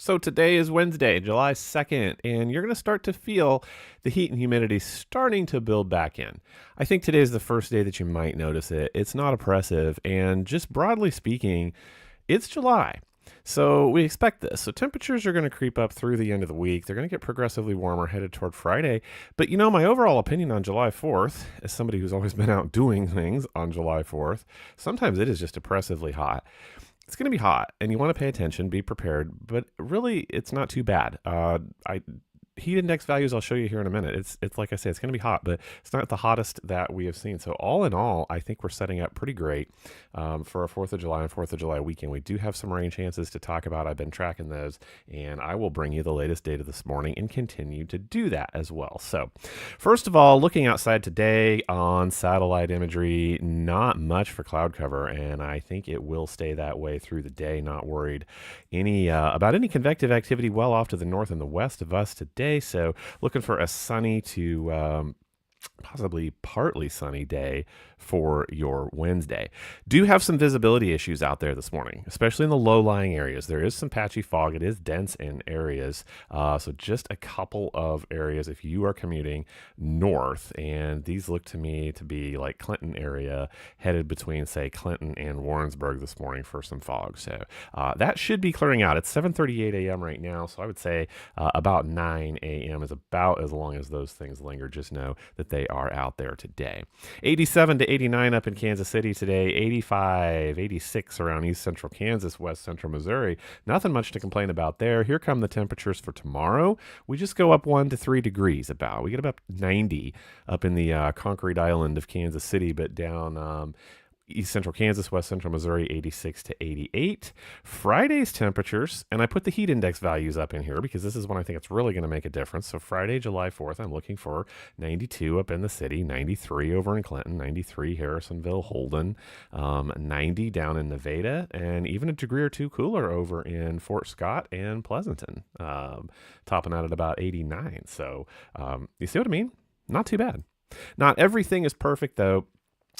So today is Wednesday, July 2nd, and you're going to start to feel the heat and humidity starting to build back in. I think today is the first day that you might notice it. It's not oppressive, and just broadly speaking, it's July. So we expect this. So temperatures are going to creep up through the end of the week. They're going to get progressively warmer headed toward Friday. But my overall opinion on July 4th, as somebody who's always been out doing things on July 4th, sometimes it is just oppressively hot. It's going to be hot, and you want to pay attention, be prepared, but really, it's not too bad. Heat index values I'll show you here in a minute. It's like I say, it's going to be hot, but it's not the hottest that we have seen. So all in all, I think we're setting up pretty great for a 4th of July and 4th of July weekend. We do have some rain chances to talk about. I've been tracking those, and I will bring you the latest data this morning and continue to do that as well. So first of all, looking outside today on satellite imagery, not much for cloud cover, and I think it will stay that way through the day. Not worried about any convective activity well off to the north and the west of us today. So looking for a sunny to possibly partly sunny day for your Wednesday. Do have some visibility issues out there this morning, especially in the low-lying areas. There is some patchy fog. It is dense in areas. So just a couple of areas if you are commuting north, and these look to me to be like Clinton area, headed between, say, Clinton and Warrensburg this morning for some fog. So that should be clearing out. It's 7:38 a.m. right now, so I would say about 9 a.m. is about as long as those things linger. Just know that they are out there today. 87 to 89 up in Kansas City today, 85, 86 around east central Kansas, west central Missouri. Nothing much to complain about there. Here come the temperatures for tomorrow. We just go up 1 to 3 degrees about. We get about 90 up in the concrete island of Kansas City, but down east central Kansas, west central Missouri, 86 to 88. Friday's temperatures, and I put the heat index values up in here because this is when I think it's really going to make a difference. So Friday, July 4th, I'm looking for 92 up in the city, 93 over in Clinton, 93 Harrisonville, Holden, 90 down in Nevada, and even a degree or two cooler over in Fort Scott and Pleasanton, topping out at about 89. So you see what I mean? Not too bad. Not everything is perfect, though.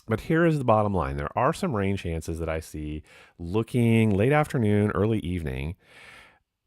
But here is the bottom line. There are some rain chances that I see looking late afternoon, early evening.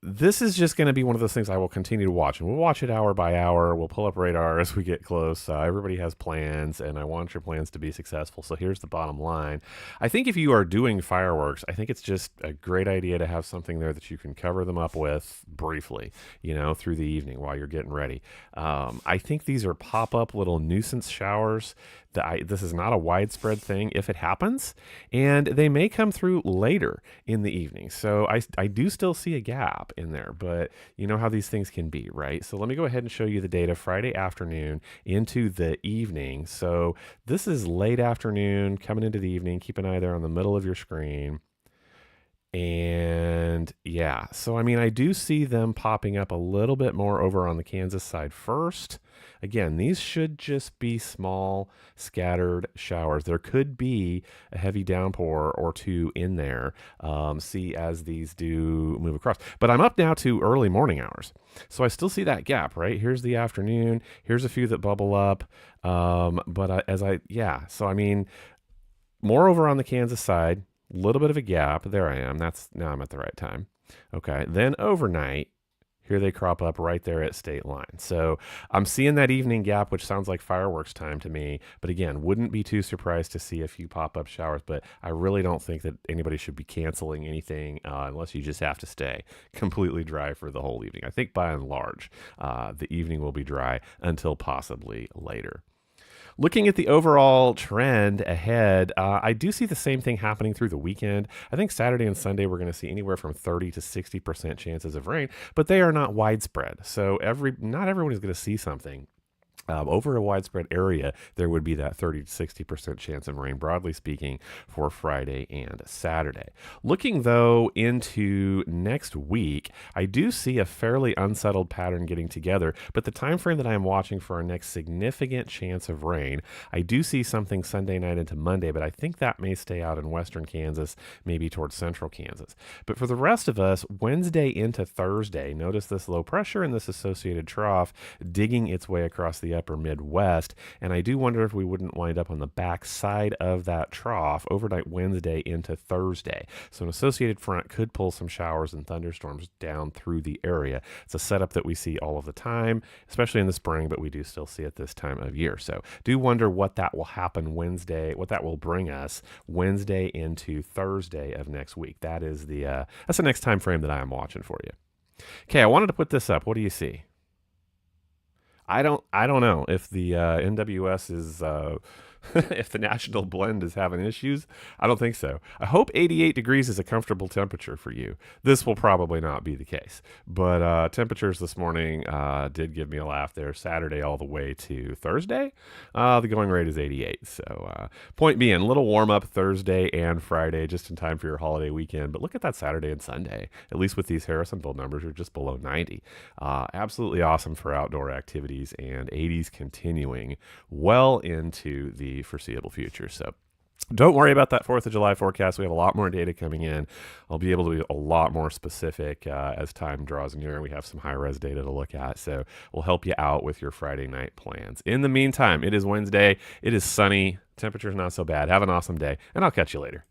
This is just going to be one of those things I will continue to watch, and we'll watch it hour by hour. We'll pull up radar as we get close. Everybody has plans, and I want your plans to be successful. So here's the bottom line. I think if you are doing fireworks, I think it's just a great idea to have something there that you can cover them up with briefly, through the evening while you're getting ready. I think these are pop-up little nuisance showers. This is not a widespread thing if it happens, and they may come through later in the evening. So I do still see a gap in there, but you know how these things can be, right? So let me go ahead and show you the data Friday afternoon into the evening. So this is late afternoon coming into the evening. Keep an eye there on the middle of your screen. And yeah, so I do see them popping up a little bit more over on the Kansas side first. Again, these should just be small scattered showers. There could be a heavy downpour or two in there, see as these do move across. But I'm up now to early morning hours. So I still see that gap, right? Here's the afternoon. Here's a few that bubble up. More over on the Kansas side. Little bit of a gap. There I am. Now I'm at the right time. Okay. Then overnight, here they crop up right there at state line. So I'm seeing that evening gap, which sounds like fireworks time to me. But again, wouldn't be too surprised to see a few pop-up showers. But I really don't think that anybody should be canceling anything unless you just have to stay completely dry for the whole evening. I think by and large, the evening will be dry until possibly later. Looking at the overall trend ahead, I do see the same thing happening through the weekend. I think Saturday and Sunday we're going to see anywhere from 30 to 60% chances of rain, but they are not widespread. So not everyone is going to see something. Over a widespread area, there would be that 30 to 60% chance of rain, broadly speaking, for Friday and Saturday. Looking, though, into next week, I do see a fairly unsettled pattern getting together, but the time frame that I'm watching for our next significant chance of rain, I do see something Sunday night into Monday, but I think that may stay out in western Kansas, maybe towards central Kansas. But for the rest of us, Wednesday into Thursday, notice this low pressure and this associated trough digging its way across the upper Midwest. And I do wonder if we wouldn't wind up on the back side of that trough overnight Wednesday into Thursday. So an associated front could pull some showers and thunderstorms down through the area. It's a setup that we see all of the time, especially in the spring, but we do still see it this time of year. So do wonder what that will happen Wednesday, what that will bring us Wednesday into Thursday of next week. That's the next time frame that I am watching for you. Okay, I wanted to put this up. What do you see? I don't know if the NWS is if the national blend is having issues. I don't think so. I hope 88 degrees is a comfortable temperature for you. This will probably not be the case. But temperatures this morning did give me a laugh there. Saturday all the way to Thursday, the going rate is 88. So point being, a little warm up Thursday and Friday just in time for your holiday weekend. But look at that Saturday and Sunday. At least with these Harrisonville numbers, are just below 90. Absolutely awesome for outdoor activities, and 80s continuing well into the foreseeable future. So don't worry about that 4th of July forecast. We have a lot more data coming in. I'll be able to be a lot more specific as time draws near. We have some high-res data to look at, so we'll help you out with your Friday night plans. In the meantime, it is Wednesday. It is sunny. Temperature's not so bad. Have an awesome day, and I'll catch you later.